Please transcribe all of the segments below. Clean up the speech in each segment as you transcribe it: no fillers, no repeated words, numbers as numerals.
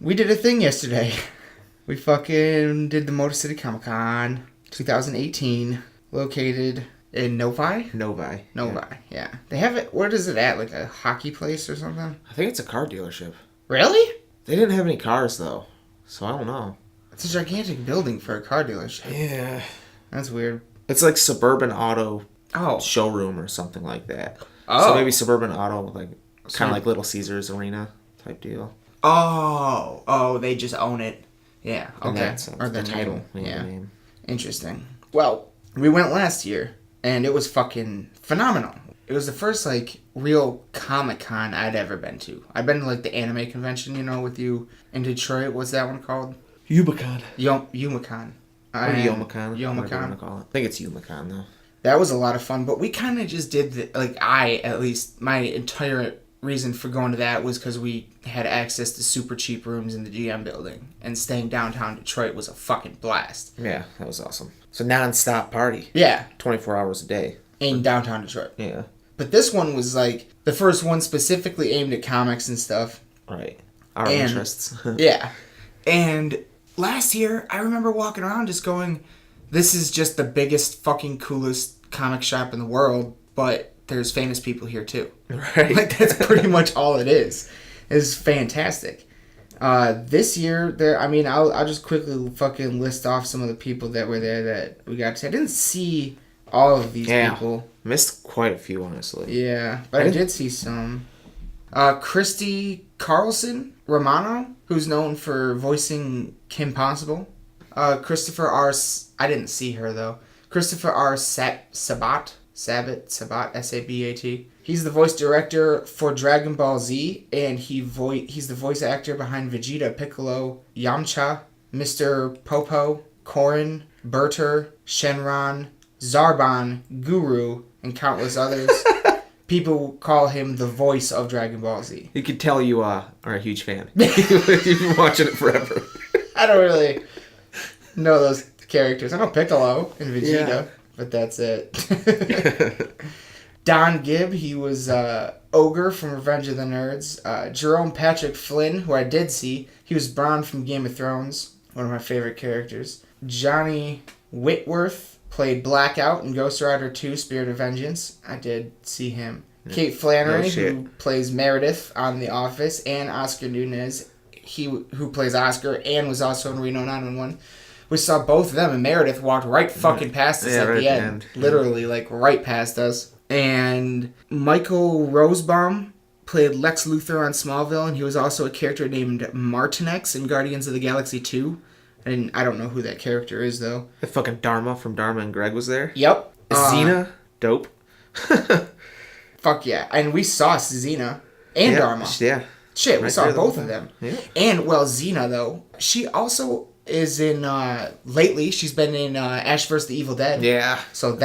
We did a thing yesterday. We fucking did the Motor City Comic Con 2018, located in Novi? Novi. Yeah. They have it, what is it at? Like a hockey place or something? I think it's a car dealership. Really? They didn't have any cars, though. So I don't know. It's a gigantic building for a car dealership. Yeah. That's weird. It's like Suburban Auto showroom or something like that. Oh. So maybe Suburban Auto, like kind of like Little Caesars Arena type deal. Oh, they just own it. Yeah, okay. Or the title. Yeah. The name. Interesting. Well, we went last year, and it was fucking phenomenal. It was the first, like, real Comic-Con I'd ever been to. I'd been to, like, the anime convention, you know, with you in Detroit. What's that one called? Yumacon. Yumacon. Or Yomacon. Yomacon. I think it's Yumacon, though. That was a lot of fun, but we kind of just did, at least, my entire reason for going to that was because we had access to super cheap rooms in the GM building, and staying downtown Detroit was a fucking blast. Yeah, that was awesome. So non-stop party. Yeah. 24 hours a day. In downtown Detroit. Yeah. But this one was, like, the first one specifically aimed at comics and stuff. Right. Our interests. Yeah. And last year, I remember walking around just going, this is just the biggest fucking coolest comic shop in the world, but there's famous people here too. Right. Like, that's pretty much all it is. It's fantastic. This year, I'll just quickly fucking list off some of the people that were there that we got to see. I didn't see all of these people. Missed quite a few, honestly. Yeah, but I did see some. Christy Carlson Romano, who's known for voicing Kim Possible. Christopher R. I didn't see her, though. Christopher R. Sabat, S-A-B-A-T. He's the voice director for Dragon Ball Z, and he's the voice actor behind Vegeta, Piccolo, Yamcha, Mr. Popo, Korin, Burton, Shenron, Zarbon, Guru, and countless others. People call him the voice of Dragon Ball Z. You could tell you are a huge fan. You've been watching it forever. I don't really know those characters. I know Piccolo and Vegeta, but that's it. Don Gibb, he was Ogre from Revenge of the Nerds. Jerome Patrick Flynn, who I did see. He was Bronn from Game of Thrones, one of my favorite characters. Johnny Whitworth played Blackout in Ghost Rider 2 Spirit of Vengeance. I did see him. Yeah. Kate Flannery, who plays Meredith on The Office, and Oscar Nunez, who plays Oscar and was also in Reno 911. We saw both of them, and Meredith walked right fucking past us at the end. Literally, like, right past us. And Michael Rosebaum played Lex Luthor on Smallville, and he was also a character named Martinex in Guardians of the Galaxy 2. And I don't know who that character is, though. The fucking Dharma from Dharma and Greg was there? Yep. Xena? Dope. Fuck yeah. And we saw Xena and Dharma. Yeah. Shit, we saw both of them. Yeah. And, well, Xena, though, she also is in, lately, she's been in Ash vs. the Evil Dead. Yeah. So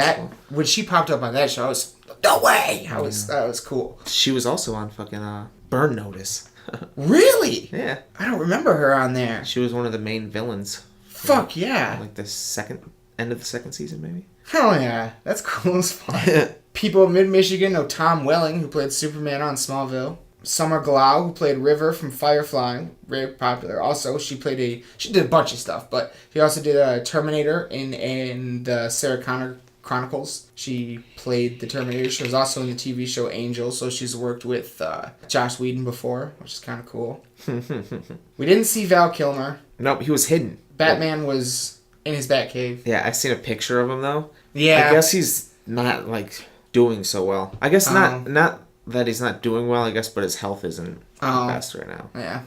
when she popped up on that show, I was, no way! That was cool. She was also on fucking Burn Notice. Really? Yeah. I don't remember her on there. She was one of the main villains. Fuck yeah. Like the end of the second season, maybe? Hell yeah. That's cool as fuck. People in mid-Michigan know Tom Welling, who played Superman on Smallville. Summer Glau, who played River from Firefly, very popular. Also, she did a bunch of stuff, but she also did a Terminator in the Sarah Connor Chronicles. She played the Terminator. She was also in the TV show Angel, so she's worked with Joss Whedon before, which is kind of cool. We didn't see Val Kilmer. Nope, he was hidden. Batman was in his Batcave. Yeah, I've seen a picture of him, though. Yeah. I guess he's not, like, doing so well. I guess not that he's not doing well, I guess, but his health isn't the best right now. Yeah.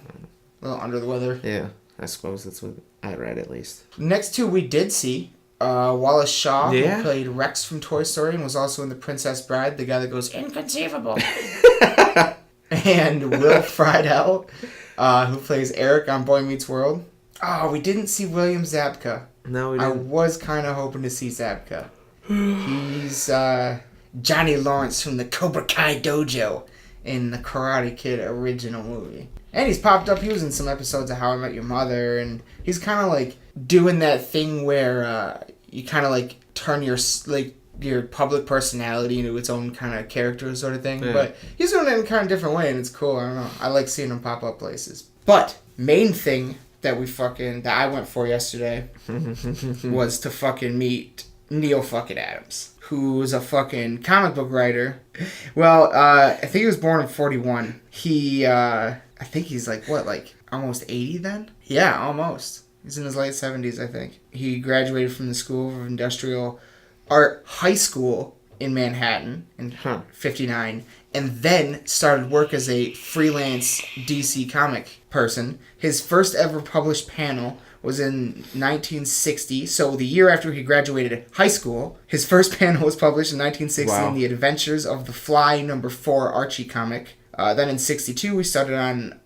A little under the weather. Yeah, I suppose that's what I read, at least. Next two we did see. Wallace Shaw, who played Rex from Toy Story and was also in The Princess Bride, the guy that goes, inconceivable. And Will Friedle, who plays Eric on Boy Meets World. Oh, we didn't see William Zabka. No, we didn't. I was kind of hoping to see Zabka. He's Johnny Lawrence from the Cobra Kai Dojo in the Karate Kid original movie. And he's popped up. He was in some episodes of How I Met Your Mother, and he's kind of like doing that thing where you kind of like turn your public personality into its own kind of character sort of thing. Yeah. But he's doing it in a kind of different way, and it's cool. I don't know. I like seeing him pop up places. But main thing that I went for yesterday was to fucking meet Neal fucking Adams, who's a fucking comic book writer. Well, I think he was born in 41. I think he's almost 80 then? Yeah, almost. He's in his late 70s, I think. He graduated from the School of Industrial Art High School in Manhattan in 59, and then started work as a freelance DC comic person. His first ever published panel was in 1960, so the year after he graduated high school. His first panel was published in 1960 in The Adventures of the Fly #4 Archie comic. Then in 62, we started on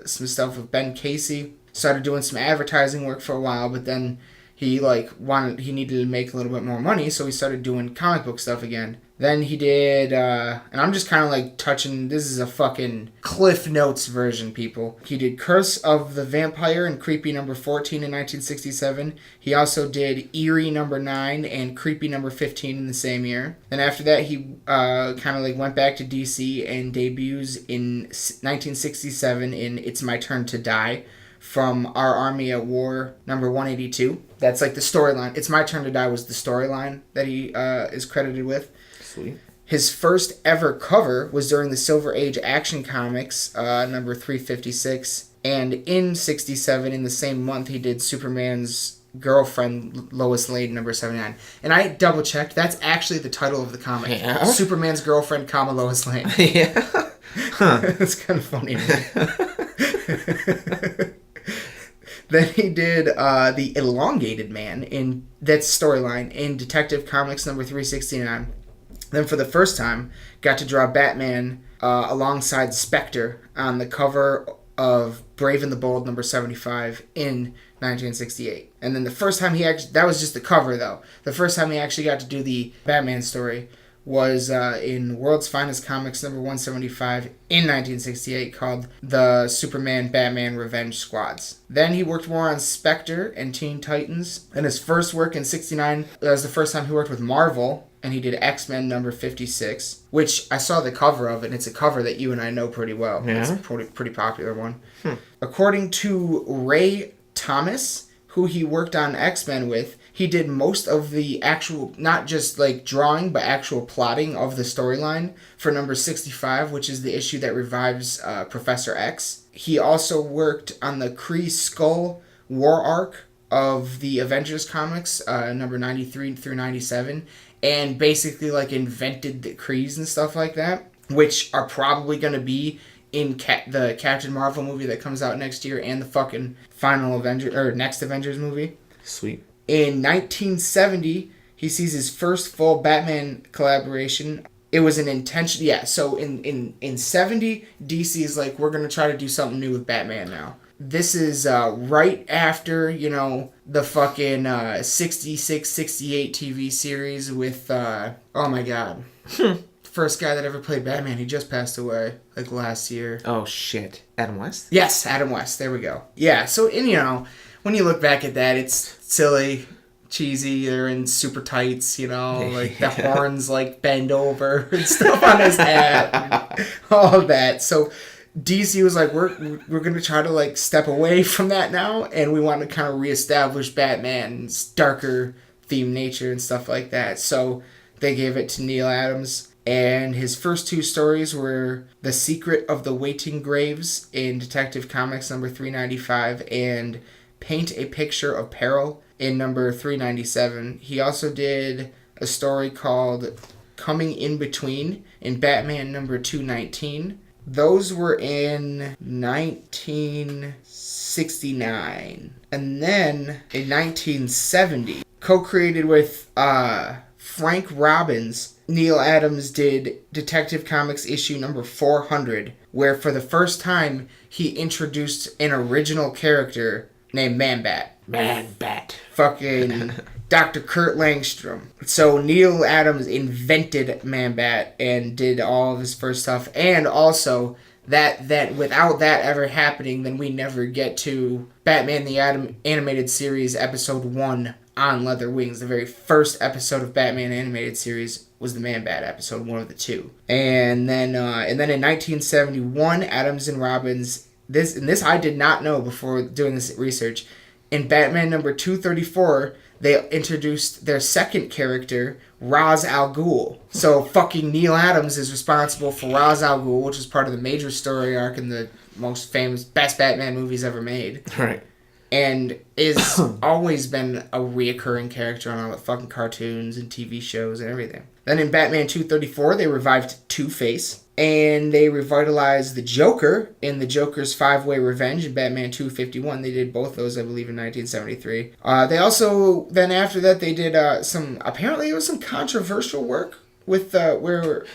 some stuff with Ben Casey. Started doing some advertising work for a while, but then he needed to make a little bit more money, so he started doing comic book stuff again. Then he did, and I'm just kind of touching, this is a fucking Cliff Notes version, people. He did Curse of the Vampire and Creepy #14 in 1967. He also did Eerie #9 and Creepy #15 in the same year. Then after that, he went back to DC and debuts in 1967 in It's My Turn to Die, from Our Army at War #182. That's the storyline. It's My Turn to Die was the storyline that he is credited with. Sweet. His first ever cover was during the Silver Age Action Comics, #356. And in 67, in the same month, he did Superman's girlfriend, Lois Lane, #79. And I double-checked. That's actually the title of the comic. Yeah? Superman's girlfriend, Lois Lane. Yeah. Huh. That's kind of funny. Then he did The Elongated Man, in that's storyline, in Detective Comics #369. Then for the first time, got to draw Batman alongside Spectre on the cover of Brave and the Bold #75 in 1968. And then the first time that was just the cover though. The first time he actually got to do the Batman story was in World's Finest Comics #175 in 1968, called The Superman Batman Revenge Squads. Then he worked more on Spectre and Teen Titans. And his first work in 69, that was the first time he worked with Marvel, and he did X-Men #56, which I saw the cover of, and it's a cover that you and I know pretty well. Yeah. It's a pretty popular one. According to Ray Thomas, who he worked on X-Men with, he did most of the actual, not just drawing, but actual plotting of the storyline for #65, which is the issue that revives Professor X. He also worked on the Kree Skull War Arc of the Avengers comics, #93 through 97, and basically invented the Krees and stuff like that, which are probably going to be in the Captain Marvel movie that comes out next year, and the fucking next Avengers movie. Sweet. In 1970, he sees his first full Batman collaboration. It was an intention. Yeah, so in 70, DC is we're going to try to do something new with Batman now. This is right after, the fucking 66, 68 TV series with, oh my god. First guy that ever played Batman, he just passed away, last year. Oh, shit. Adam West? Yes, Adam West. There we go. Yeah, so, and, when you look back at that, it's silly, cheesy. They're in super tights, the horns, bend over and stuff on his hat. And all of that. So DC was we're going to try to, step away from that now, and we want to kind of reestablish Batman's darker theme nature and stuff like that. So they gave it to Neal Adams. And his first two stories were The Secret of the Waiting Graves in Detective Comics #395 and Paint a Picture of Peril in #397. He also did a story called Coming in Between in Batman #219. Those were in 1969. And then in 1970, co-created with Frank Robbins, Neal Adams did Detective Comics issue #400, where for the first time he introduced an original character named Man-Bat. Man-Bat. Fucking Dr. Kurt Langstrom. So Neal Adams invented Man-Bat and did all of his first stuff. And also, that without that ever happening, then we never get to Batman the Animated Series episode 1 on Leather Wings. The very first episode of Batman Animated Series was the Man-Bat episode, one of the two. And then in 1971, Adams and Robbins this I did not know before doing this research. In Batman number 234, they introduced their second character, Ra's al Ghul. So fucking Neal Adams is responsible for Ra's al Ghul, which is part of the major story arc in the most famous, best Batman movies ever made. Right. And is always been a reoccurring character on all the fucking cartoons and TV shows and everything. Then in Batman 234, they revived Two-Face. And they revitalized the Joker in the Joker's 5-Way Revenge in Batman 251. They did both those, I believe, in 1973. They also, then after that, they did apparently it was some controversial work with the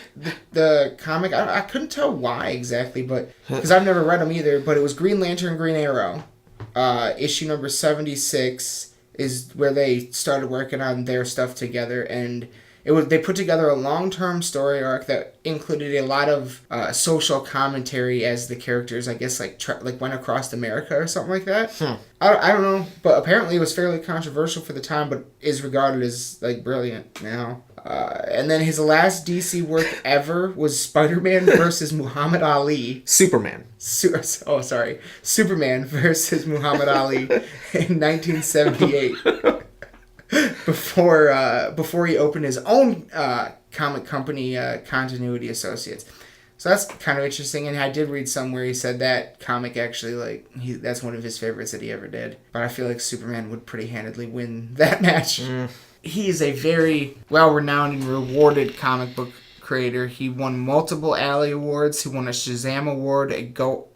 comic. I couldn't tell why exactly, but because I've never read them either, but it was Green Lantern, Green Arrow. Issue number 76 is where they started working on their stuff together, and they put together a long-term story arc that included a lot of social commentary as the characters, I guess, like went across America or something like that. I don't know, but apparently it was fairly controversial for the time, but is regarded as like brilliant now. And then his last DC work ever was Spider-Man versus Muhammad Ali. Superman. Superman versus Muhammad Ali in 1978. Before he opened his own comic company, Continuity Associates. So that's kind of interesting, and I did read somewhere he said that comic actually, that's one of his favorites that he ever did. But I feel like Superman would pretty handedly win that match. He is a very well-renowned and rewarded comic book creator. He won multiple Alley Awards. He won a Shazam Award, a Goethe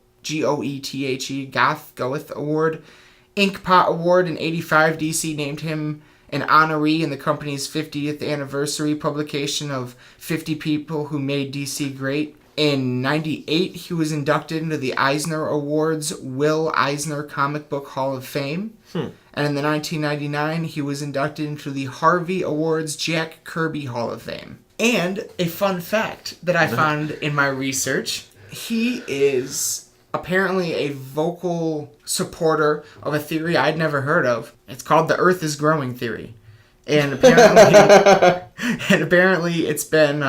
Award, Inkpot Award in 85. DC named him an honoree in the company's 50th anniversary publication of 50 People Who Made DC Great. In 98, he was inducted into the Eisner Awards Will Eisner Comic Book Hall of Fame. And in the 1999, he was inducted into the Harvey Awards Jack Kirby Hall of Fame. And a fun fact that I found in my research, he is apparently a vocal supporter of a theory I'd never heard of. It's called the Earth is Growing theory. And apparently it's been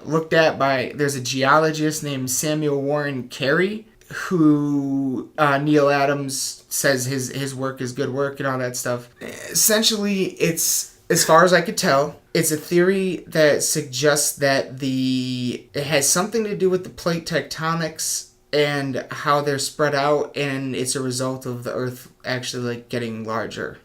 looked at by, there's a geologist named Samuel Warren Carey, who Neal Adams says his work is good work and all that stuff. Essentially, it's, as far as I could tell, it's a theory that suggests that it has something to do with the plate tectonics and how they're spread out, and it's a result of the Earth actually getting larger.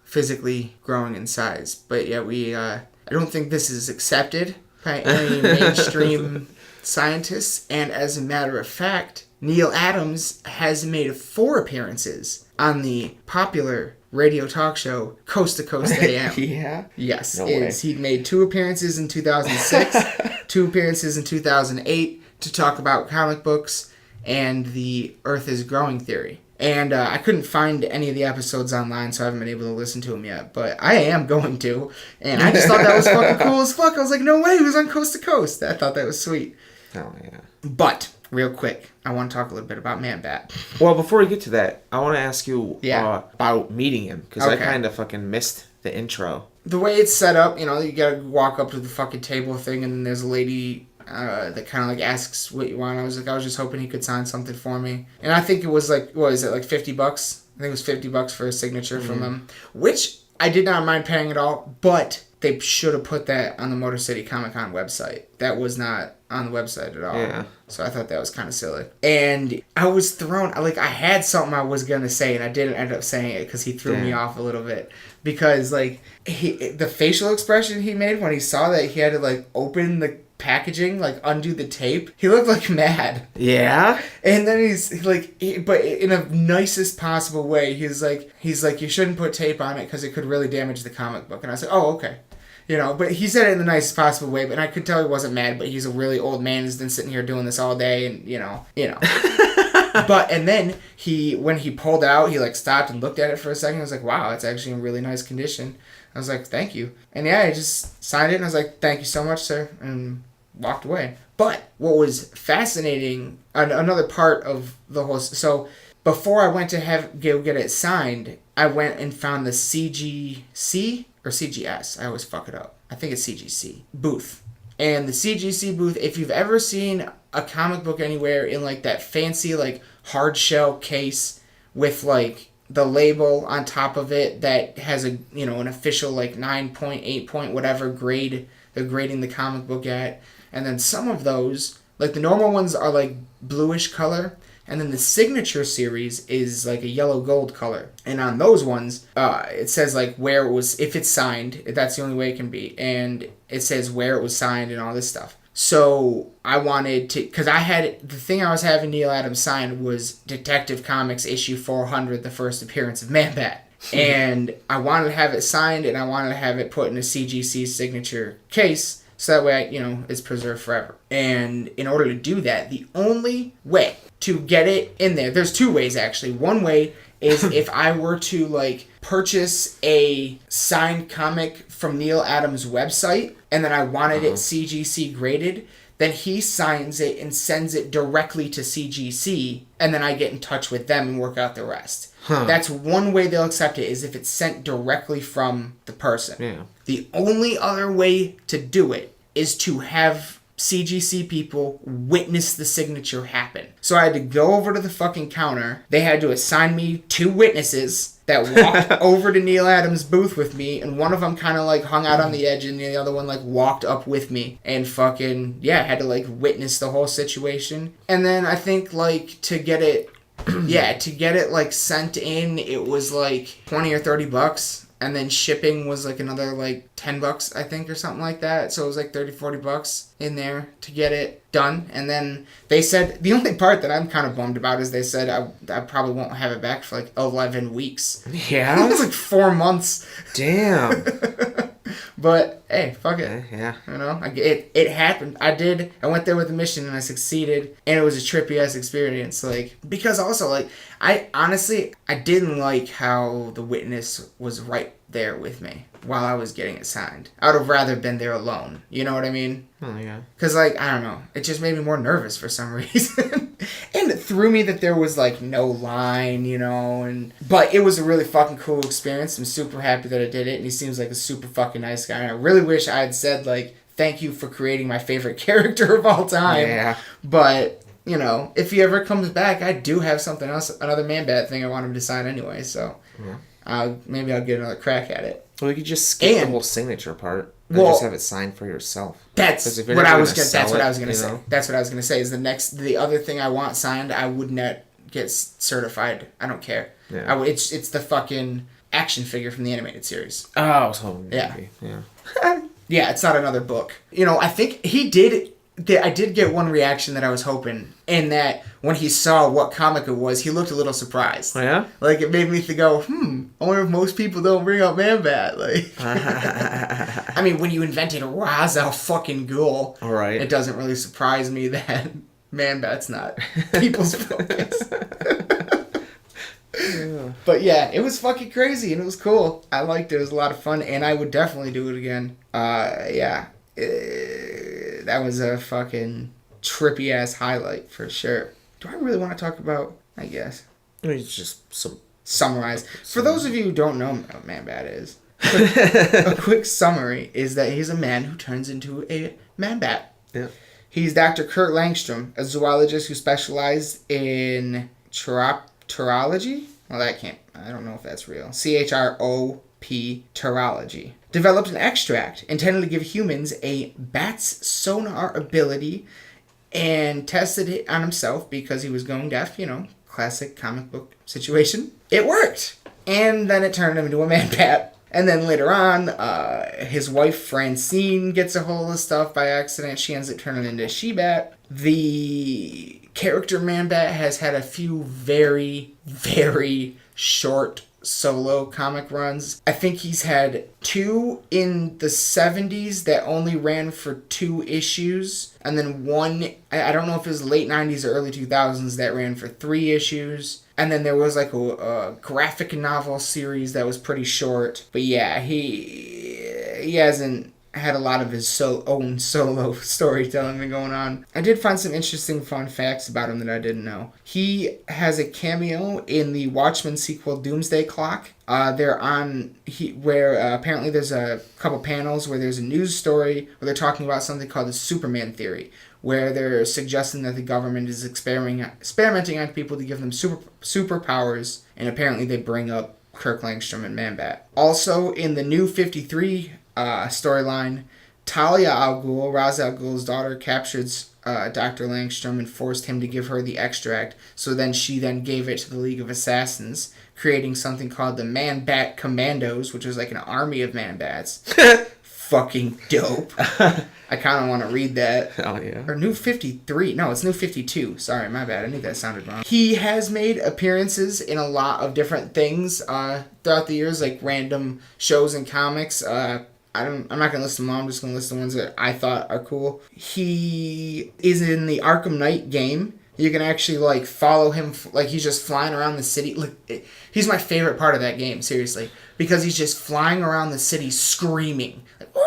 Physically growing in size. But yeah, I don't think this is accepted by any mainstream scientists, and as a matter of fact, Neal Adams has made 4 appearances on the popular radio talk show Coast to Coast AM. Yeah? Yes, No way. He'd made 2 appearances in 2006, 2 appearances in 2008 to talk about comic books and the Earth is Growing theory. And I couldn't find any of the episodes online, so I haven't been able to listen to them yet. But I am going to. And I just thought that was fucking cool as fuck. I was like, no way, he was on Coast to Coast. I thought that was sweet. Oh, yeah. But, real quick, I want to talk a little bit about Man-Bat. Well, before we get to that, I want to ask you about meeting him. Because I kind of fucking missed the intro. The way it's set up, you gotta walk up to the fucking table thing, and then there's a lady that kind of asks what you want. I was just hoping he could sign something for me. And I think it was $50? I think it was $50 for a signature from him, which I did not mind paying at all, but they should have put that on the Motor City Comic Con website. That was not on the website at all. Yeah. So I thought that was kind of silly. And I was thrown, I had something I was going to say, and I didn't end up saying it because he threw me off a little bit. Because, the facial expression he made when he saw that he had to, open the packaging, undo the tape, he looked mad. Yeah? And then but in a nicest possible way, he's like, you shouldn't put tape on it because it could really damage the comic book. And I said, oh, okay. But he said it in the nicest possible way, but I could tell he wasn't mad, but he's a really old man who's been sitting here doing this all day, and, But, and then when he pulled out, he, stopped and looked at it for a second. I was like, wow, it's actually in really nice condition. I was like, thank you. And yeah, I just signed it, and I was like, thank you so much, sir, and walked away. But what was fascinating, another part of the whole... So, before I went to go get it signed, I went and found the CGC, or CGS, I always fuck it up. I think it's CGC, booth. And the CGC booth, if you've ever seen a comic book anywhere in that fancy hard shell case with like the label on top of it that has a, you know, an official like 9.8 point whatever grade they're grading the comic book at. And then some of those, like the normal ones are like bluish color, and then the signature series is like a yellow gold color. And on those ones, it says like where it was, if it's signed, that's the only way it can be. And it says where it was signed and all this stuff. So I wanted to, because I had, the thing I was having Neal Adams sign was Detective Comics issue 400, the first appearance of Man-Bat. And I wanted to have it signed, and I wanted to have it put in a CGC signature case, so that way, you know, it's preserved forever. And in order to do that, the only way to get it in there, there's two ways actually. One way is if I were to like purchase a signed comic from Neal Adams' website, and then I wanted it CGC graded, then he signs it and sends it directly to CGC, and then I get in touch with them and work out the rest. That's one way they'll accept it, is if it's sent directly from the person. Yeah. The only other way to do it is to have CGC people witness the signature happen. So I had to go over to the fucking counter. They had to assign me 2 witnesses that walked over to Neal Adams' booth with me, and one of them kind of like hung out on the edge, and the other one like walked up with me and fucking, yeah, had to like witness the whole situation. And then I think like to get it, yeah, to get it like sent in, it was like $20 or $30. And then shipping was like another like $10, I think, or something like that. So it was like $30-$40 in there to get it done. And then they said, the only part that I'm kind of bummed about is they said I probably won't have it back for like 11 weeks. Yeah? It was like 4 months. Damn. But hey, fuck it. Yeah. You know, it happened. I went there with a mission and I succeeded, and it was a trippy ass experience. Like, because also like I didn't like how the witness was right there with me while I was getting it signed. I would have rather been there alone. You know what I mean? Oh yeah. Because like I don't know, it just made me more nervous for some reason, and it threw me that there was like no line, you know. But it was a really fucking cool experience. I'm super happy that I did it, and he seems like a super fucking nice guy. And I really wish I had said like thank you for creating my favorite character of all time. Yeah. But you know, if he ever comes back, I do have something else, another Man-Bat thing I want him to sign anyway. So maybe I'll get another crack at it. Well, you could just skip the whole signature part and just have it signed for yourself. That's what I was gonna say. That's what I was gonna say. Is the other thing I want signed? I would not get certified. I don't care. Yeah. It's the fucking action figure from the animated series. Oh, so maybe. Yeah. Yeah, it's not another book. You know, I think he did. I did get one reaction that I was hoping, in that when he saw what comic it was, he looked a little surprised. Oh, yeah? Like, it made me go, I wonder if most people don't bring up Man-Bat. Like, I mean, when you invented Ra's al fucking Ghul, right. It doesn't really surprise me that Man-Bat's not people's focus. Yeah. But yeah, it was fucking crazy, and it was cool. I liked it. It was a lot of fun, and I would definitely do it again. Yeah. That was a fucking trippy ass highlight for sure. Do I really want to talk about? I guess. It's just summarize. For those of you who don't know what Man-Bat is, a quick summary is that he's a man who turns into a Man-Bat. Yeah. He's Dr. Kurt Langstrom, a zoologist who specialized in terology. Well, I don't know if that's real. CHROP, terology. Developed an extract intended to give humans a bat's sonar ability, and tested it on himself because he was going deaf, you know, classic comic book situation. It worked! And then it turned him into a Man-Bat. And then later on, his wife Francine gets a hold of the stuff by accident. She ends up turning into a she-bat. The character Man-Bat has had a few very, very short solo comic runs. I think he's had 2 in the 70s that only ran for 2 issues, and then 1, I don't know if it was late 90s or early 2000s, that ran for 3 issues. And then there was like a graphic novel series that was pretty short. But yeah, he hasn't had a lot of his own solo storytelling going on. I did find some interesting fun facts about him that I didn't know. He has a cameo in the Watchmen sequel Doomsday Clock. Where apparently there's a couple panels where there's a news story where they're talking about something called the Superman theory, where they're suggesting that the government is experimenting on people to give them superpowers, and apparently they bring up Kirk Langstrom and Man-Bat. Also, in the New 53 storyline, Talia al Ghul, Ra's al Ghul's daughter, captures Dr. Langstrom and forced him to give her the extract, so then she gave it to the League of Assassins, creating something called the Man-Bat Commandos, which was like an army of Man-Bats. Fucking dope. I kind of want to read that. Oh, yeah. Or New 53. No, it's New 52. Sorry, my bad. I knew that sounded wrong. He has made appearances in a lot of different things throughout the years, like random shows and comics. I'm not going to list them all. I'm just going to list the ones that I thought are cool. He is in the Arkham Knight game. You can actually, like, follow him. Like, he's just flying around the city. Look, he's my favorite part of that game, seriously. Because he's just flying around the city screaming.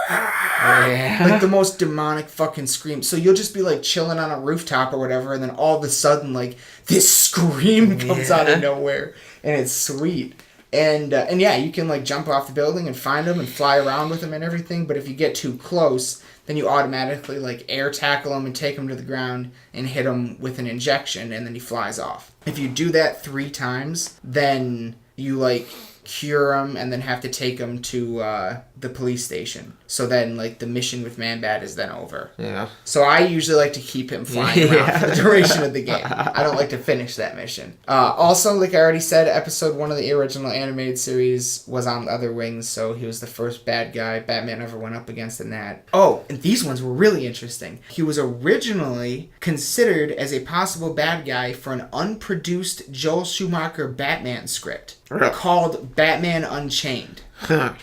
Like, the most demonic fucking scream. So you'll just be, like, chilling on a rooftop or whatever, and then all of a sudden, like, this scream comes out of nowhere. And it's sweet. And yeah, you can, like, jump off the building and find him and fly around with him and everything. But if you get too close, then you automatically, like, air tackle him and take him to the ground and hit him with an injection, and then he flies off. If you do that 3 times, then you, like, cure him and then have to take him to the police station. So then, like, the mission with Man-Bat is then over. Yeah. So I usually like to keep him flying around for the duration of the game. I don't like to finish that mission. Also, like I already said, episode 1 of the original animated series was on Other Wings, so he was the first bad guy Batman ever went up against in that. Oh, and these ones were really interesting. He was originally considered as a possible bad guy for an unproduced Joel Schumacher Batman script called Batman Unchained.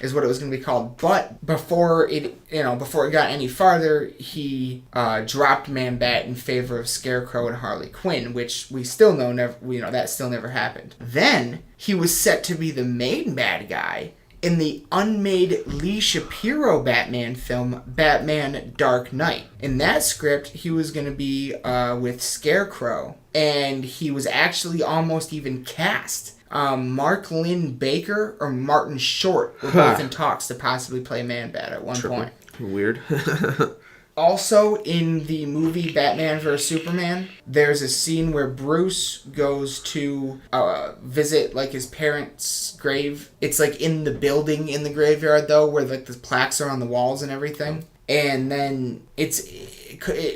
Is what it was going to be called. But before it got any farther, he dropped Man-Bat in favor of Scarecrow and Harley Quinn, which we still know that still never happened. Then he was set to be the main bad guy in the unmade Lee Shapiro Batman film, Batman Dark Knight. In that script, he was going to be with Scarecrow, and he was actually almost even cast. Mark Lynn Baker or Martin Short were both in talks to possibly play Man-Bat at one point. Weird. Also, in the movie Batman vs. Superman, there's a scene where Bruce goes to visit, like, his parents' grave. It's, like, in the building in the graveyard, though, where, like, the plaques are on the walls and everything. And then it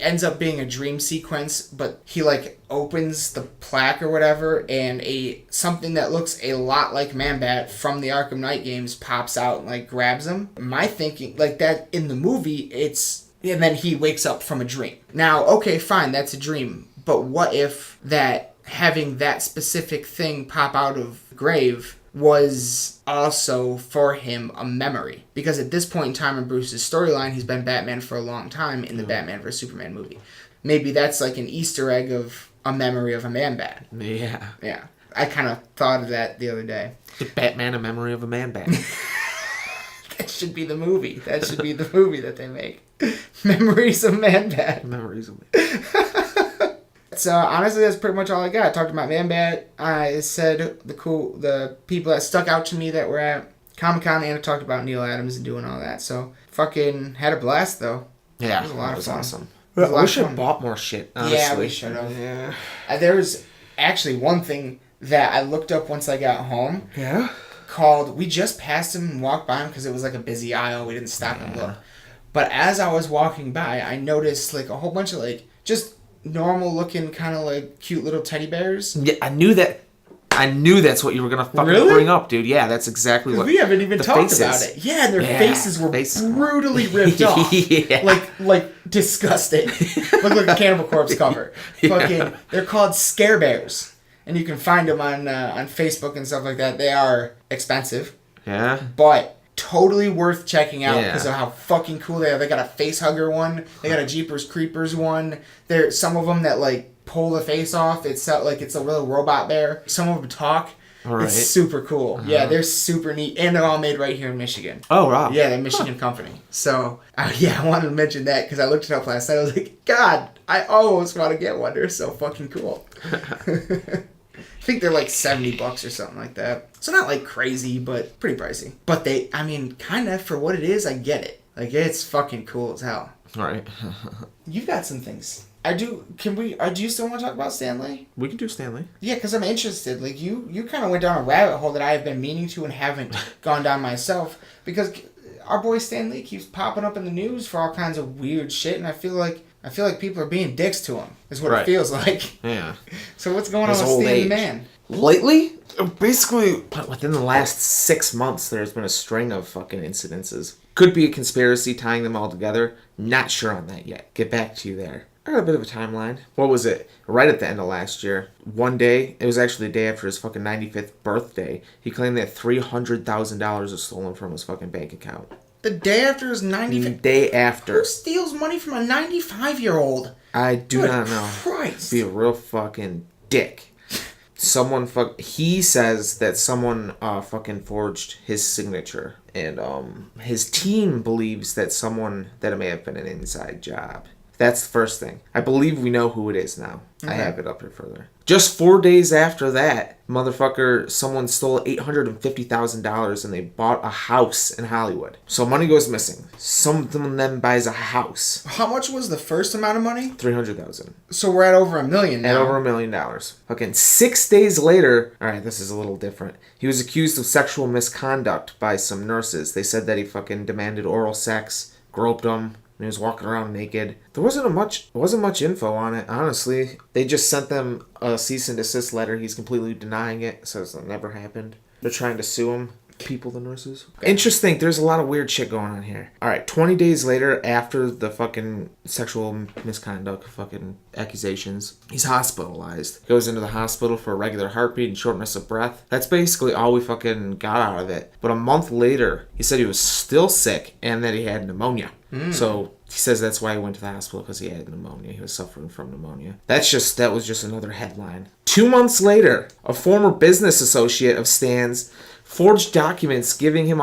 ends up being a dream sequence, but he, like, opens the plaque or whatever, and something that looks a lot like Man-Bat from the Arkham Knight games pops out and, like, grabs him. My thinking, like, that in the movie, and then he wakes up from a dream. Now, okay, fine, that's a dream, but what if that having that specific thing pop out of the grave was also for him a memory? Because at this point in time in Bruce's storyline, he's been Batman for a long time in the Batman vs. Superman movie. Maybe that's like an Easter egg of a memory of a Man-Bat. Yeah. Yeah. I kind of thought of that the other day. Batman, a memory of a Man-Bat. That should be the movie. That should be the movie that they make. Memories of Man-Bat. Memories of Man-Bat. So honestly, that's pretty much all I got. I talked about Man-Bat. I said the people that stuck out to me that were at Comic-Con, and I talked about Neal Adams and doing all that. So fucking had a blast though. Yeah, it was a lot of fun. Awesome. We should have bought more shit. Honestly. Yeah, we should have. Yeah. There was actually one thing that I looked up once I got home. Yeah. We just passed him and walked by him because it was like a busy aisle. We didn't stop and look. But as I was walking by, I noticed like a whole bunch of like just normal looking kind of like cute little teddy bears. Yeah, I knew that's what you were gonna fucking bring up, dude. Yeah, that's exactly what. We haven't even talked about it. Yeah, and their faces were brutally ripped off. Yeah. Like disgusting. Look like a Cannibal Corpse cover. Fucking, they're called Scare Bears, and you can find them on Facebook and stuff like that. They are expensive. Yeah. But totally worth checking out because of how fucking cool they are. They got a face hugger one. They got a Jeepers Creepers one. There's some of them that like pull the face off. It's like it's a little robot bear. Some of them talk. Right. It's super cool. Uh-huh. Yeah, they're super neat, and they're all made right here in Michigan. Oh wow. Yeah, they're Michigan company. So I wanted to mention that because I looked it up last night. I was like, God, I almost want to get one. They're so fucking cool. I think they're like $70 or something like that. So not like crazy, but pretty pricey. But kind of for what it is, I get it. Like, it's fucking cool as hell. All right. You've got some things. I do. Can we? Do you still want to talk about Stanley? We can do Stanley. Yeah, because I'm interested. Like you kind of went down a rabbit hole that I have been meaning to and haven't gone down myself. Because our boy Stanley keeps popping up in the news for all kinds of weird shit, and I feel like people are being dicks to him. Is what it feels like. Yeah. So what's going on with Stanley Man? Lately, basically, within the last 6 months, there's been a string of fucking incidences. Could be a conspiracy tying them all together. Not sure on that yet. Get back to you there. I got a bit of a timeline. What was it? Right at the end of last year. One day, it was actually the day after his fucking 95th birthday, he claimed that $300,000 was stolen from his fucking bank account. The day after his 95th? The day after. Who steals money from a 95-year-old? I do not know. Christ. Be a real fucking dick. He says that someone fucking forged his signature, and his team believes that it may have been an inside job. That's the first thing. I believe we know who it is now. Okay. I have it up here further. Just 4 days after that, someone stole $850,000 and they bought a house in Hollywood. So money goes missing. Someone then buys a house. How much was the first amount of money? $300,000. So we're at over $1 million now. At over $1 million. Okay, 6 days later, alright, this is a little different. He was accused of sexual misconduct by some nurses. They said that he fucking demanded oral sex, groped them. And he was walking around naked. There wasn't much info on it, honestly. They just sent them a cease and desist letter. He's completely denying it. Says it never happened. They're trying to sue him. People, the nurses. Interesting. There's a lot of weird shit going on here. Alright, 20 days later, after the fucking sexual misconduct fucking accusations, he's hospitalized. Goes into the hospital for a regular heartbeat and shortness of breath. That's basically all we fucking got out of it. But a month later, he said he was still sick and that he had pneumonia. So he says that's why he went to the hospital, because he had pneumonia. He was suffering from pneumonia. That was just another headline. 2 months later, a former business associate of Stan's forged documents giving him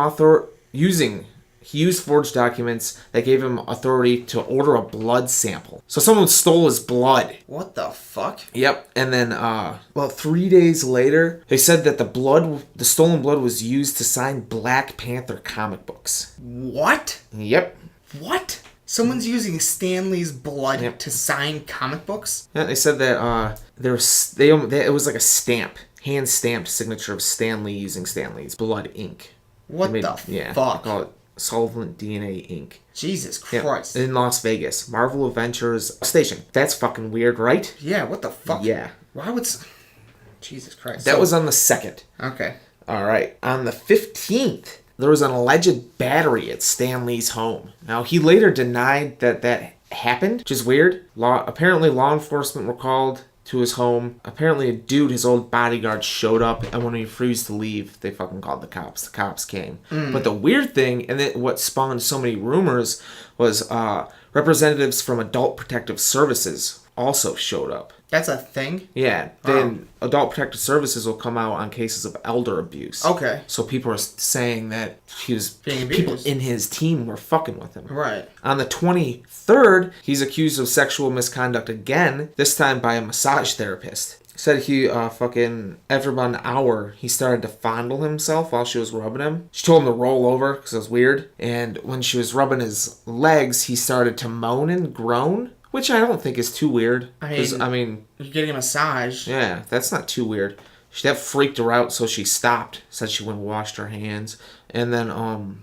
he used forged documents that gave him authority to order a blood sample. So someone stole his blood. What the fuck? Yep. And then 3 days later, they said that the stolen blood was used to sign Black Panther comic books. What? Yep. What? Someone's using Stanley's blood to sign comic books? Yeah, they said that it was like a stamp, hand-stamped signature of Stanley using Stanley's blood ink. What the fuck? They call it solvent DNA ink. Jesus Christ. In Las Vegas. Marvel Adventures Station. That's fucking weird, right? Yeah, what the fuck? Yeah. Why would... Jesus Christ. That was on the 2nd. Okay. Alright. On the 15th... there was an alleged battery at Stanley's home. Now, he later denied that happened, which is weird. Apparently, law enforcement were called to his home. Apparently, a dude, his old bodyguard, showed up, and when he refused to leave, they fucking called the cops. The cops came. But the weird thing, and what spawned so many rumors, was representatives from Adult Protective Services also showed up. That's a thing? Yeah. Then Adult Protective Services will come out on cases of elder abuse. Okay. So people are saying that being people in his team were fucking with him. Right. On the 23rd, he's accused of sexual misconduct again, this time by a massage therapist. Said he after about an hour, he started to fondle himself while she was rubbing him. She told him to roll over because it was weird. And when she was rubbing his legs, he started to moan and groan. Which I don't think is too weird. I mean... you're getting a massage. Yeah, that's not too weird. That freaked her out, so she stopped. Said she went and washed her hands. And then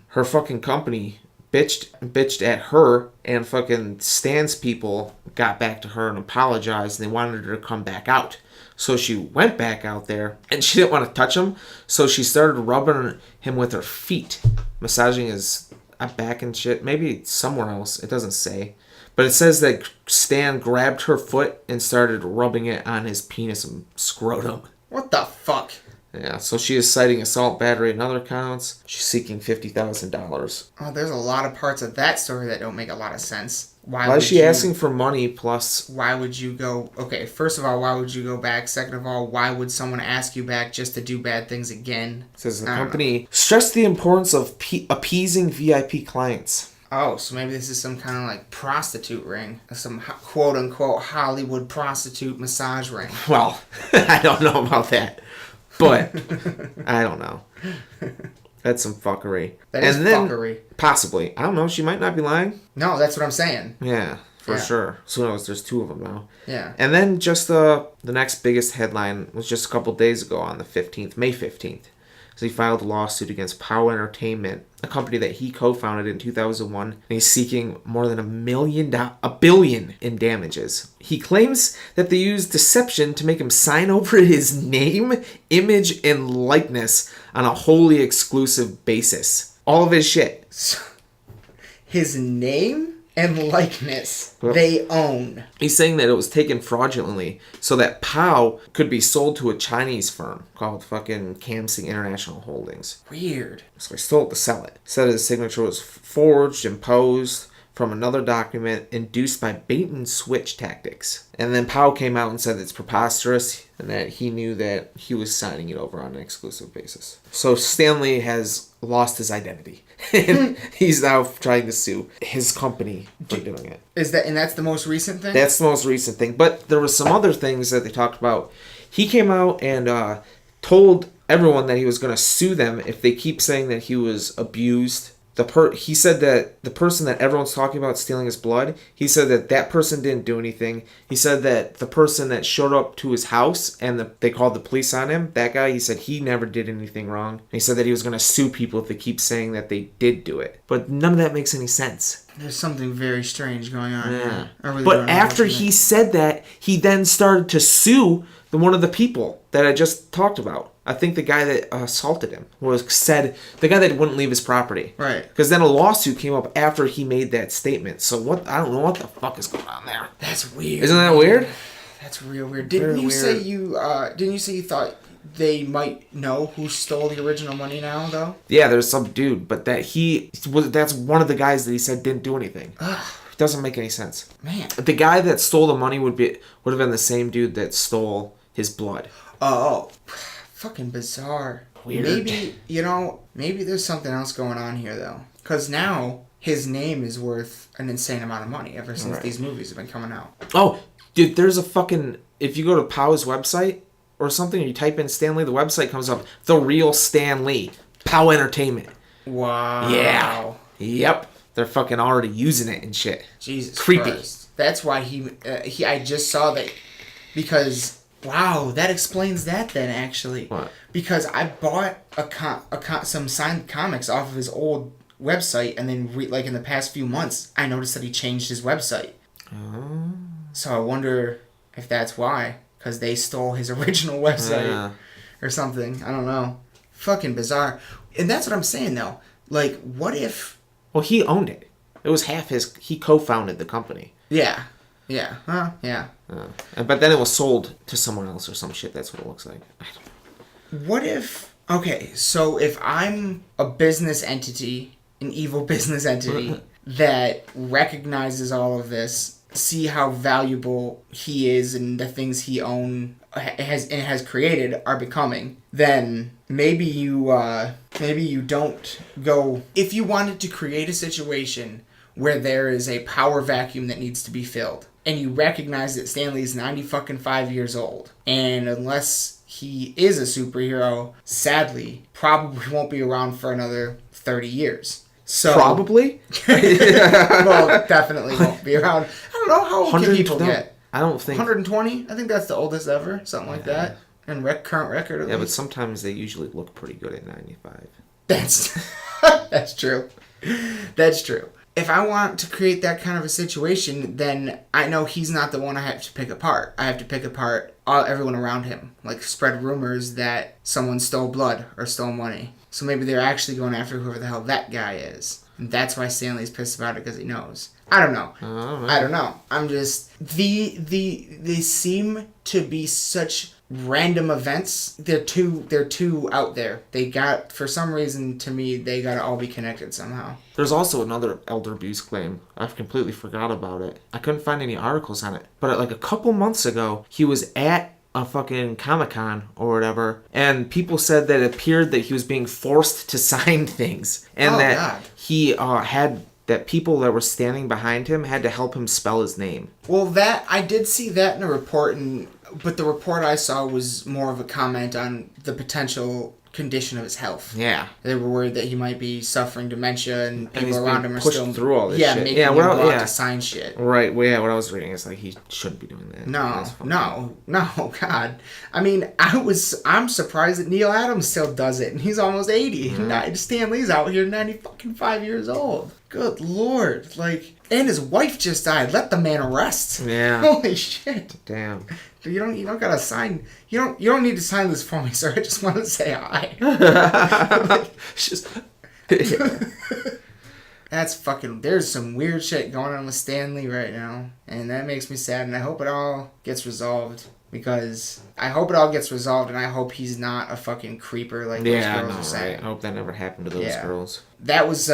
her fucking company bitched at her, and fucking Stan's people got back to her and apologized, and they wanted her to come back out. So she went back out there, and she didn't want to touch him, so she started rubbing him with her feet, massaging his back and shit. Maybe somewhere else. It doesn't say. But it says that Stan grabbed her foot and started rubbing it on his penis and scrotum. What the fuck? Yeah, so she is citing assault, battery, and other counts. She's seeking $50,000. Oh, there's a lot of parts of that story that don't make a lot of sense. Why is she asking for money plus... why would you go... okay, first of all, why would you go back? Second of all, why would someone ask you back just to do bad things again? It says the company stressed the importance of appeasing VIP clients. Oh, so maybe this is some kind of like prostitute ring. Some quote-unquote Hollywood prostitute massage ring. Well, I don't know about that. But, I don't know. That's some fuckery. That is fuckery. Possibly. I don't know. She might not be lying. No, that's what I'm saying. Yeah. for sure. So knows there's 2 of them now. Yeah. And then just the next biggest headline was just a couple days ago on the 15th, May 15th. So he filed a lawsuit against Pow Entertainment, a company that he co-founded in 2001, and he's seeking more than $1 billion in damages. He claims that they used deception to make him sign over his name, image, and likeness on a wholly exclusive basis. All of his shit. His name and likeness they own. He's saying that it was taken fraudulently so that Pow could be sold to a Chinese firm called fucking Kamsing International Holdings. Weird. So he stole it to sell it. Said his signature was forged and posed from another document induced by bait and switch tactics. And then Pow came out and said it's preposterous and that he knew that he was signing it over on an exclusive basis. So Stanley has lost his identity. And he's now trying to sue his company for doing it. And that's the most recent thing? That's the most recent thing. But there was some other things that they talked about. He came out and told everyone that he was going to sue them if they keep saying that he was abused. He said that the person that everyone's talking about stealing his blood, he said that that person didn't do anything. He said that the person that showed up to his house and they called the police on him, that guy, he said he never did anything wrong. And he said that he was going to sue people if they keep saying that they did do it. But none of that makes any sense. There's something very strange going on here. Really but after he said that, he then started to sue one of the people that I just talked about. I think the guy that assaulted him the guy that wouldn't leave his property. Right. Because then a lawsuit came up after he made that statement. So I don't know what the fuck is going on there. That's weird. Isn't that weird? That's real weird. Didn't you say you thought they might know who stole the original money now, though? Yeah, there's some dude, but that's one of the guys that he said didn't do anything. It doesn't make any sense. Man. The guy that stole the money would have been the same dude that stole his blood. Oh. Fucking bizarre. Weird. Maybe there's something else going on here, though. Because now his name is worth an insane amount of money ever since these movies have been coming out. Oh, dude, there's a fucking... If you go to Pow's website or something, and you type in Stan Lee, the website comes up. The real Stan Lee. Pow Entertainment. Wow. Yeah. Yep. They're fucking already using it and shit. Jesus Creepy. Christ. That's why I just saw that because... Wow, that explains that then, actually. What? Because I bought some signed comics off of his old website, and then, in the past few months, I noticed that he changed his website. Oh. So I wonder if that's why. Because they stole his original website or something. I don't know. Fucking bizarre. And that's what I'm saying, though. What if... Well, he owned it. It was half his... He co-founded the company. Yeah. Yeah. Huh? Yeah. But then it was sold to someone else or some shit. That's what it looks like. I don't know. What if... Okay, so if I'm a business entity, an evil business entity, that recognizes all of this, see how valuable he is and the things he has created are becoming, then maybe you don't go... If you wanted to create a situation where there is a power vacuum that needs to be filled, and you recognize that Stanley's 95 years old, and unless he is a superhero, sadly, probably won't be around for another 30 years. So probably? Well, definitely won't be around. I don't know, how old can people get? I don't think... 120? I think that's the oldest ever, something like that. And current record, at least. But sometimes they usually look pretty good at 95. That's true. That's true. If I want to create that kind of a situation, then I know he's not the one I have to pick apart. I have to pick apart everyone around him. Spread rumors that someone stole blood or stole money. So maybe they're actually going after whoever the hell that guy is. And that's why Stanley's pissed about it, because he knows. I don't know. I don't know. I'm just... They seem to be such random events. They're too out there. For some reason, to me, they gotta all be connected somehow. There's also another elder abuse claim. I've completely forgot about it. I couldn't find any articles on it. But a couple months ago, he was at a fucking Comic-Con or whatever, and people said that it appeared that he was being forced to sign things. And God. He had... that people that were standing behind him had to help him spell his name. Well, I did see that in a report, but the report I saw was more of a comment on the potential condition of his health. Yeah. They were worried that he might be suffering dementia, and people around him are pushed still through all this shit. making him go out to sign shit. Right. Well, yeah. What I was reading is like he shouldn't be doing that. No, God. I mean, I'm surprised that Neal Adams still does it, and he's almost 80. Mm-hmm. Stan Lee's out here 95 years old. Good Lord, like, and his wife just died. Let the man rest. Yeah. Holy shit. Damn. You don't gotta sign. You don't need to sign this for me, sir. I just want to say hi. That's fucking. There's some weird shit going on with Stan Lee right now, and that makes me sad. And I hope it all gets resolved, because I hope it all gets resolved, and I hope he's not a fucking creeper like those girls are saying. Right. I hope that never happened to those girls. That was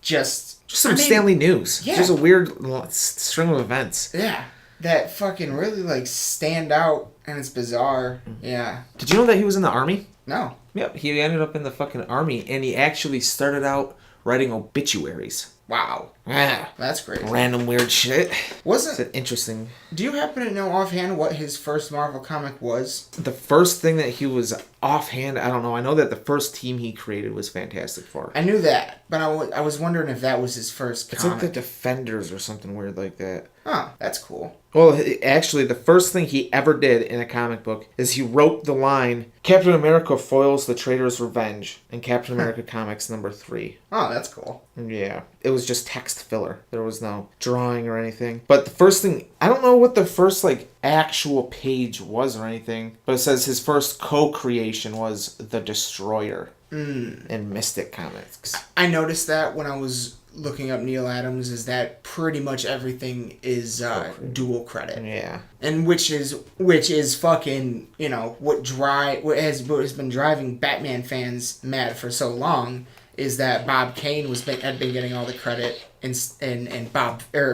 just some Stan Lee news. Yeah. Just a weird string of events. Yeah. That fucking really, like, stand out, and it's bizarre. Yeah. Did you know that he was in the army? No. Yep, he ended up in the fucking army, and he actually started out writing obituaries. Wow. Yeah. That's crazy. Random weird shit. Wasn't it interesting? Do you happen to know offhand what his first Marvel comic was? The first thing that he was offhand, I don't know. I know that the first team he created was Fantastic Four. I knew that, but I was wondering if that was his first comic. It's like the Defenders or something weird like that. Huh, that's cool. Well, actually, the first thing he ever did in a comic book is he wrote the line, Captain America foils the traitor's revenge in Captain America Comics #3. Oh, that's cool. Yeah. It was just text filler. There was no drawing or anything. But the first thing, I don't know what the first, like, actual page was or anything, but it says his first co-creation was The Destroyer in Mystic Comics. I noticed that when I was looking up Neal Adams, is that pretty much everything is dual credit. Yeah. And which is fucking, you know, what has been driving Batman fans mad for so long, is that Bob Kane had been getting all the credit, and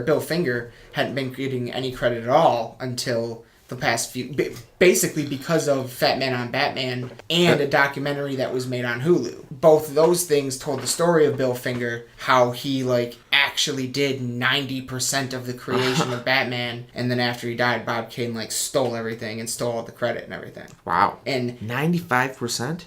Bill Finger hadn't been getting any credit at all until the past few, basically because of Fat Man on Batman and a documentary that was made on Hulu. Both of those things told the story of Bill Finger, how he, like, actually did 90% of the creation of Batman, and then after he died, Bob Kane, like, stole everything and stole all the credit and everything. Wow. And 95%?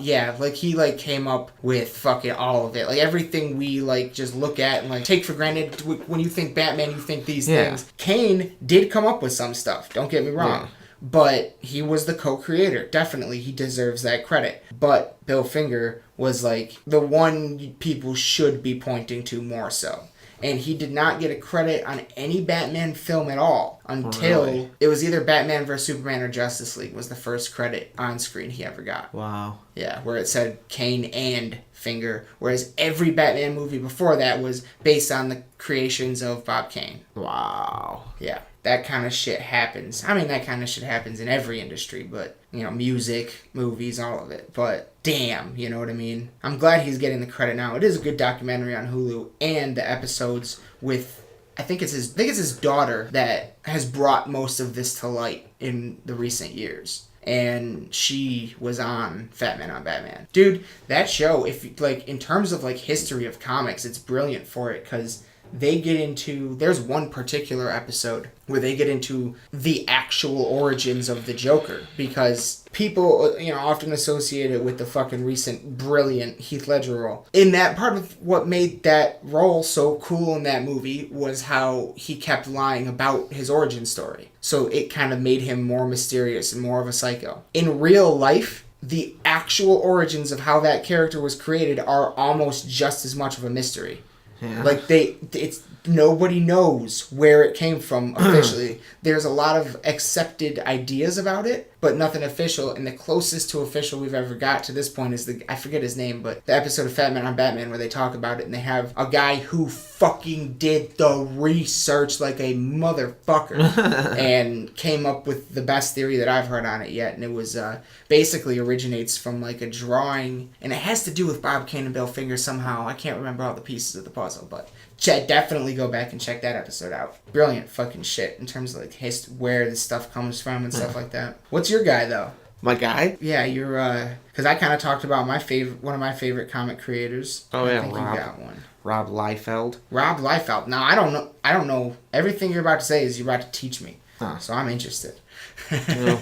Yeah, like, he, like, came up with fucking all of it. Like, everything we, like, just look at and, like, take for granted. When you think Batman, you think these things. Kane did come up with some stuff, don't get me wrong. Yeah. But he was the co-creator. Definitely, he deserves that credit. But Bill Finger was, like, the one people should be pointing to more so. And he did not get a credit on any Batman film at all until it was either Batman vs. Superman or Justice League was the first credit on screen he ever got. Wow. Yeah, where it said Kane and Finger, whereas every Batman movie before that was based on the creations of Bob Kane. Wow. Yeah. That kind of shit happens. I mean, that kind of shit happens in every industry, but, you know, music, movies, all of it. But damn, you know what I mean? I'm glad he's getting the credit now. It is a good documentary on Hulu, and the episodes with, I think it's his daughter that has brought most of this to light in the recent years. And she was on Fat Man on Batman. Dude, that show, if, like, in terms of, like, history of comics, it's brilliant for it, because they get into, there's one particular episode where they get into the actual origins of the Joker, because people, you know, often associate it with the fucking recent brilliant Heath Ledger role. In that, part of what made that role so cool in that movie was how he kept lying about his origin story. So it kind of made him more mysterious and more of a psycho. In real life, the actual origins of how that character was created are almost just as much of a mystery. Yeah. Like, it's nobody knows where it came from officially. There's a lot of accepted ideas about it, but nothing official. And the closest to official we've ever got to this point is I forget his name, but the episode of Fat Man on Batman where they talk about it, and they have a guy who fucking did the research like a motherfucker and came up with the best theory that I've heard on it yet. And it was basically originates from, like, a drawing, and it has to do with Bob Kane and Bill Finger somehow. I can't remember all the pieces of the puzzle, but definitely go back and check that episode out. Brilliant fucking shit in terms of, like, where this stuff comes from and stuff like that. What's your guy, though? My guy? Yeah, you're, because I kind of talked about one of my favorite comic creators. Oh, yeah, I think you got one. Rob Liefeld. Rob Liefeld. Now, I don't know. Everything you're about to say is you're about to teach me. Huh. So I'm interested.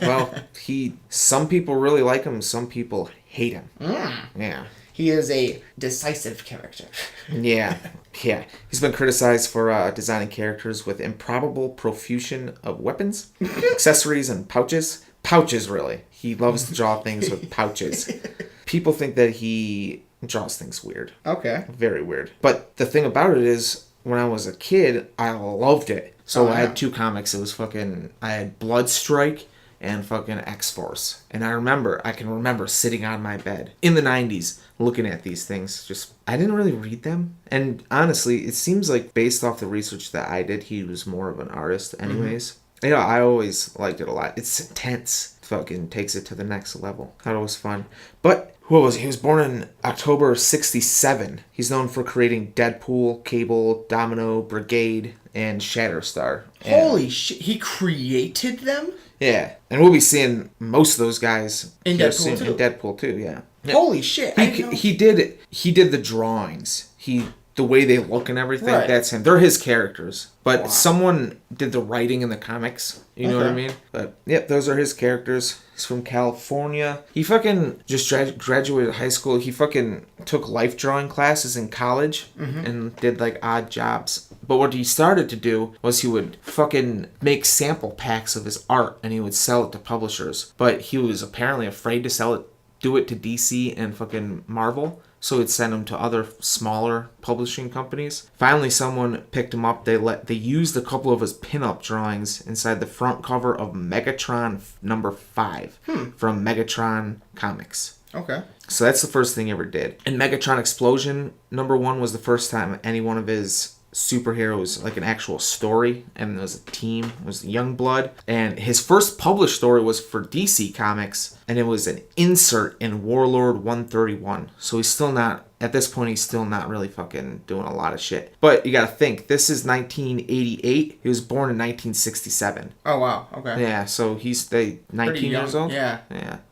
Well, some people really like him, some people hate him. Yeah. He is a decisive character. Yeah. He's been criticized for designing characters with improbable profusion of weapons, accessories, and pouches. Pouches, really. He loves to draw things with pouches. People think that he draws things weird. Okay. Very weird. But the thing about it is, when I was a kid, I loved it. So I had 2 comics. It was I had Bloodstrike and fucking X-Force. And I can remember sitting on my bed in the 90s looking at these things. I didn't really read them. And honestly, it seems like based off the research that I did, he was more of an artist anyways. Mm-hmm. Yeah, I always liked it a lot. It's intense. Fucking takes it to the next level. That was fun. But who was he? He was born in October 67. He's known for creating Deadpool, Cable, Domino, Brigade, and Shatterstar. Holy shit. He created them? Yeah. And we'll be seeing most of those guys in Deadpool too. In Deadpool too, yeah. Holy shit. He did the drawings. The way they look and everything, that's him. They're his characters. But someone did the writing in the comics. You know what I mean? But, yep, those are his characters. He's from California. He fucking just graduated high school. He fucking took life drawing classes in college and did, odd jobs. But what he started to do was he would fucking make sample packs of his art and he would sell it to publishers. But he was apparently afraid to do it to DC and fucking Marvel. So he'd send him to other smaller publishing companies. Finally, someone picked him up. They used a couple of his pinup drawings inside the front cover of Megatron number 5 from Megatron Comics. Okay. So that's the first thing he ever did. And Megatron Explosion number 1 was the first time any one of his superheroes, an actual story, and there was a team. It was Youngblood, and his first published story was for DC Comics, and it was an insert in Warlord 131. So he's still not really fucking doing a lot of shit. But you gotta think, this is 1988. He was born in 1967. Oh wow, okay. Yeah, so he's 19 years old. Yeah,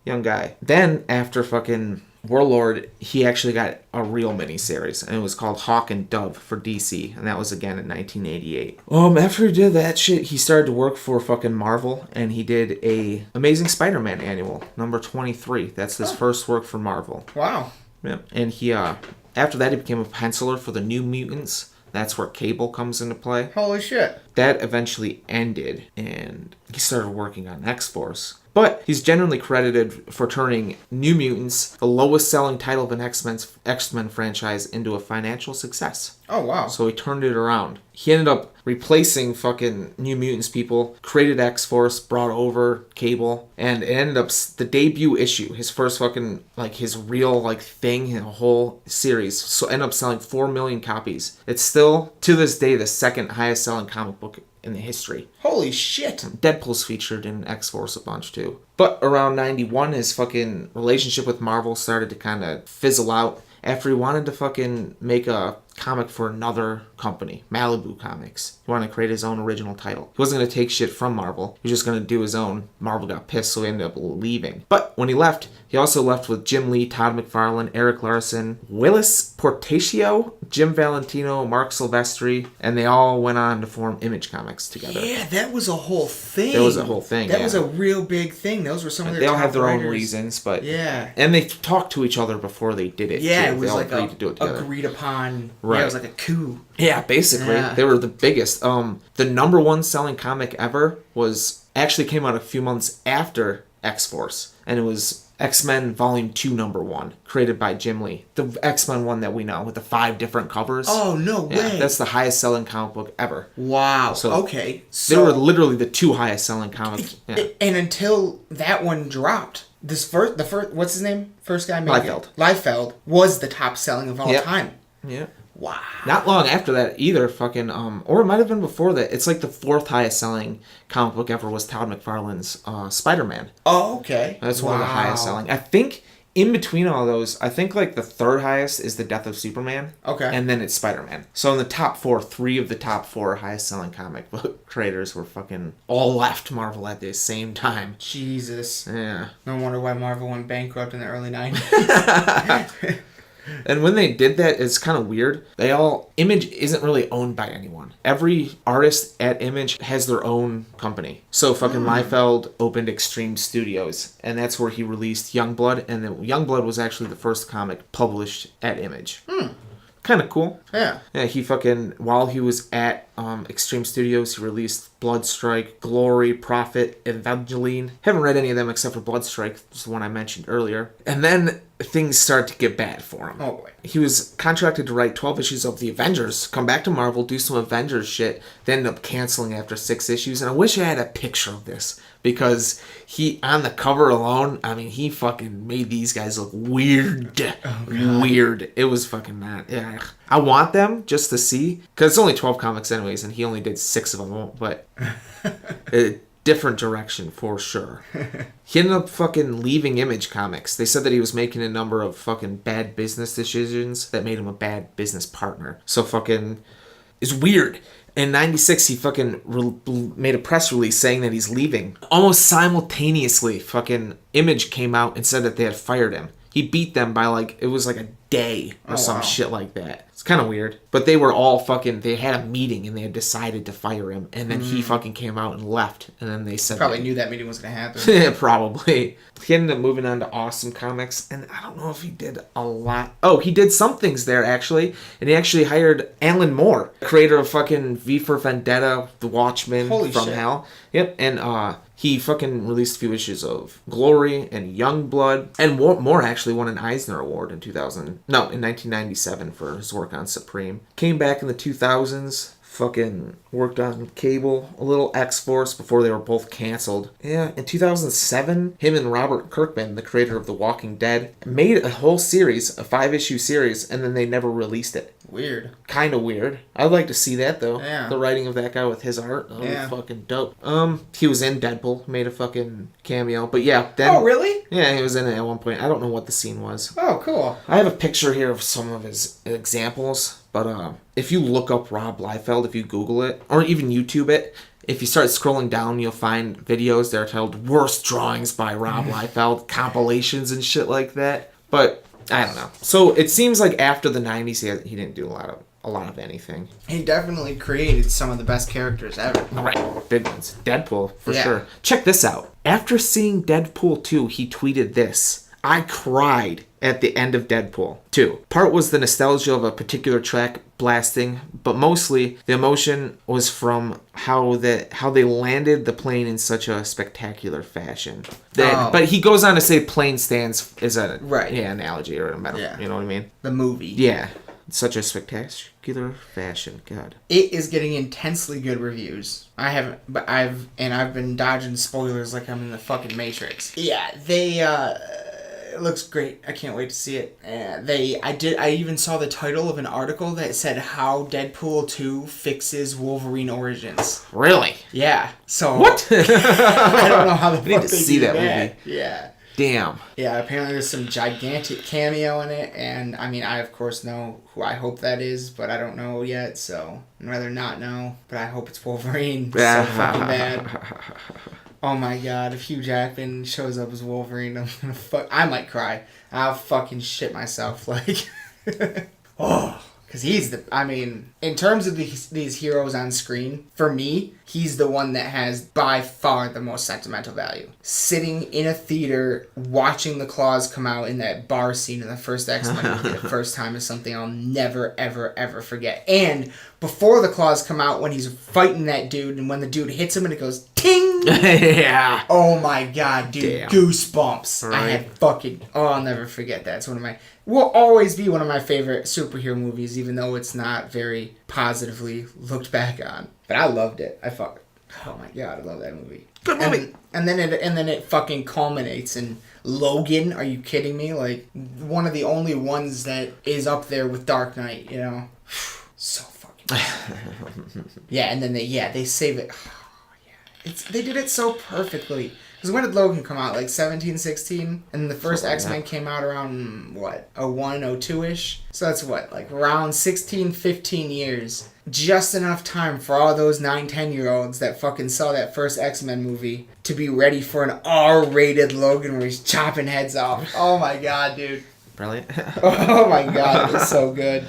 young guy. Then after fucking Warlord, he actually got a real miniseries, and it was called Hawk and Dove for DC, and that was again in 1988. After he did that shit, he started to work for fucking Marvel, and he did a Amazing Spider-Man annual, number 23. That's his first work for Marvel. Wow. Yeah, and he after that he became a penciler for the New Mutants. That's where Cable comes into play. Holy shit. That eventually ended, and he started working on X-Force. But he's generally credited for turning New Mutants, the lowest selling title of an X-Men franchise, into a financial success. Oh, wow. So he turned it around. He ended up replacing fucking New Mutants people, created X-Force, brought over Cable, and it ended up the debut issue, his first fucking, his real, thing in a whole series, so ended up selling 4 million copies. It's still, to this day, the second highest selling comic book in the history. Holy shit. Deadpool's featured in X-Force a bunch too. But around 91, his fucking relationship with Marvel started to kind of fizzle out after he wanted to fucking make a comic for another company, Malibu Comics. He wanted to create his own original title. He wasn't going to take shit from Marvel. He was just going to do his own. Marvel got pissed, so he ended up leaving. But when he left, he also left with Jim Lee, Todd McFarlane, Eric Larson, Willis Portacio, Jim Valentino, Mark Silvestri, and they all went on to form Image Comics together. Yeah, that was a whole thing. That was a whole thing, That was a real big thing. Those were some of their They all top have their writers. own reasons, but... Yeah. And they talked to each other before they did it. Yeah, too. it was they all like agreed to do it together. agreed upon... Right. Yeah, it was like a coup. Yeah, basically. Yeah. They were the biggest. The number 1 selling comic ever actually came out a few months after X-Force. And it was X-Men Volume 2 number 1, created by Jim Lee. The X-Men one that we know, with the 5 different covers. Oh, no way. That's the highest selling comic book ever. Wow. So okay. They were literally the 2 highest selling comics. Yeah. And until that one dropped, the first, what's his name? First guy made Liefeld was the top selling of all time. Yeah. Wow. Not long after that either, fucking, or it might have been before that. It's like the 4th highest selling comic book ever was Todd McFarlane's Spider-Man. Oh, okay. That's one of the highest selling. I think in between all those, I think the 3rd highest is The Death of Superman. Okay. And then it's Spider-Man. So in the top 4, 3 of the top 4 highest selling comic book creators were fucking all left Marvel at the same time. Jesus. Yeah. No wonder why Marvel went bankrupt in the early 90s. And when they did that, it's kind of weird. Image isn't really owned by anyone. Every artist at Image has their own company. So fucking Liefeld opened Extreme Studios, and that's where he released Youngblood, and then Youngblood was actually the first comic published at Image. Kind of cool. Yeah. Yeah, he fucking, while he was at Extreme Studios, he released Bloodstrike, Glory, Prophet, Evangeline. Haven't read any of them except for Bloodstrike, just the one I mentioned earlier. And then things start to get bad for him. Oh, boy. He was contracted to write 12 issues of the Avengers, come back to Marvel, do some Avengers shit, then ended up canceling after 6 issues. And I wish I had a picture of this, because he, on the cover alone, I mean, he fucking made these guys look weird. Weird. It was fucking not. Yeah. I want them just to see, because it's only 12 comics anyways, and he only did 6 of them, but a different direction for sure. He ended up fucking leaving Image Comics. They said that he was making a number of fucking bad business decisions that made him a bad business partner. So fucking, it's weird. In 96, he fucking made a press release saying that he's leaving. Almost simultaneously, fucking Image came out and said that they had fired him. He beat them by it was a day or some shit like that. It's kind of weird. But they were all they had a meeting and they had decided to fire him. And then he fucking came out and left. And then they said Probably knew that meeting was going to happen. Yeah, probably. He ended up moving on to Awesome Comics. And I don't know if he did a lot. Oh, he did some things there, actually. And he actually hired Alan Moore, creator of fucking V for Vendetta, The Watchmen, Holy From shit. Hell. Yep. And he fucking released a few issues of Glory and Youngblood. And Moore actually won an Eisner Award in 1997 for his work on Supreme. Came back in the 2000s. Fucking worked on Cable, a little X-Force before they were both canceled. Yeah, in 2007, him and Robert Kirkman, the creator of The Walking Dead, made a whole series, a 5-issue series, and then they never released it. Weird. Kind of weird. I'd like to see that, though. Yeah. The writing of that guy with his art. That would be fucking dope. He was in Deadpool, made a fucking cameo. But yeah, then... Oh, really? Yeah, he was in it at one point. I don't know what the scene was. Oh, cool. I have a picture here of some of his examples, but if you look up Rob Liefeld, if you Google it, or even YouTube it, if you start scrolling down, you'll find videos that are titled Worst Drawings by Rob Liefeld, compilations and shit like that. But, I don't know. So, it seems like after the 90s, he didn't do a lot of anything. He definitely created some of the best characters ever. Right. Big ones. Deadpool, for sure. Check this out. After seeing Deadpool 2, he tweeted this. I cried at the end of Deadpool 2. Part was the nostalgia of a particular track blasting, but mostly the emotion was from how they landed the plane in such a spectacular fashion. But he goes on to say plane stands is a analogy or a metaphor. Yeah. You know what I mean? The movie. Yeah. Such a spectacular fashion. God. It is getting intensely good reviews. I've been dodging spoilers like I'm in the fucking Matrix. Yeah, it looks great. I can't wait to see it. I even saw the title of an article that said how Deadpool 2 fixes Wolverine Origins. Really? Yeah. So what? I don't know how the fuck need to see that movie. Yeah. Damn. Yeah, apparently there's some gigantic cameo in it, and I mean, I of course know who I hope that is, but I don't know yet, so I'd rather not know, but I hope it's Wolverine. So fucking bad. Oh my god, if Hugh Jackman shows up as Wolverine, I might cry. I'll fucking shit myself, because in terms of these heroes on screen, for me, he's the one that has by far the most sentimental value. Sitting in a theater, watching the claws come out in that bar scene in the first X-Men movie the first time is something I'll never, ever, ever forget. And before the claws come out, when he's fighting that dude, and when the dude hits him and it goes, ting! Yeah. Oh my god, dude. Damn. Goosebumps. Right. I'll never forget that. It's will always be one of my favorite superhero movies, even though it's not very positively looked back on. But I loved it. Oh my god, I love that movie. Good movie. And then it fucking culminates in Logan. Are you kidding me? One of the only ones that is up there with Dark Knight, you know? So fucking yeah, and then they save it. They did it so perfectly. Because when did Logan come out? 17, 16? And the first X-Men came out around, 01, 02-ish? So that's around 16, 15 years. Just enough time for all those 9, 10-year-olds that fucking saw that first X-Men movie to be ready for an R-rated Logan where he's chopping heads off. Oh my god, dude. Brilliant. Oh my god, it was so good.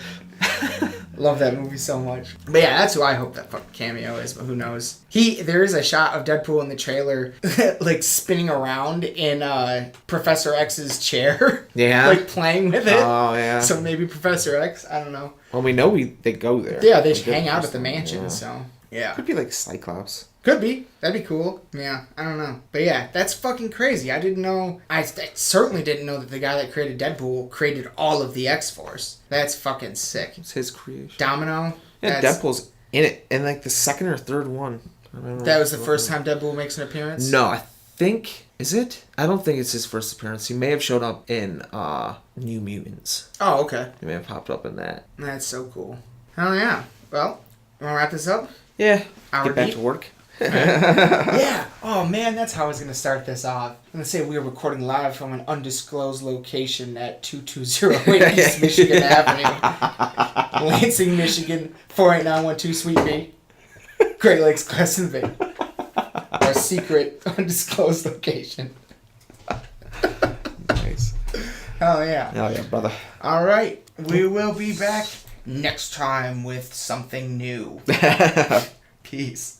Love that movie so much. But yeah, that's who I hope that fucking cameo is, but who knows. There is a shot of Deadpool in the trailer, like, spinning around in Professor X's chair. Yeah. Like, playing with it. Oh, yeah. So maybe Professor X, I don't know. Well, we know they go there. Yeah, they hang out at the mansion, yeah. so, yeah. Could be like Cyclops. Could be. That'd be cool. Yeah, I don't know. But yeah, that's fucking crazy. I didn't know. I certainly didn't know that the guy that created Deadpool created all of the X-Force. That's fucking sick. It's his creation. Domino. Yeah, Deadpool's in it. In like the second or third one. That was the first time Deadpool makes an appearance? No, I think... Is it? I don't think it's his first appearance. He may have showed up in New Mutants. Oh, okay. He may have popped up in that. That's so cool. Oh, yeah. Well, you want to wrap this up? Yeah. Hour Get back deep? to work. Yeah. Oh, man, that's how I was going to start this off. I'm going to say we are recording live from an undisclosed location at 2208 East Michigan Avenue. Lansing, Michigan, 48912 Suite B. Great Lakes, Crescent Bay. Our secret, undisclosed location. Nice. Oh, yeah. Oh, yeah, brother. All right. We will be back next time with something new. Peace.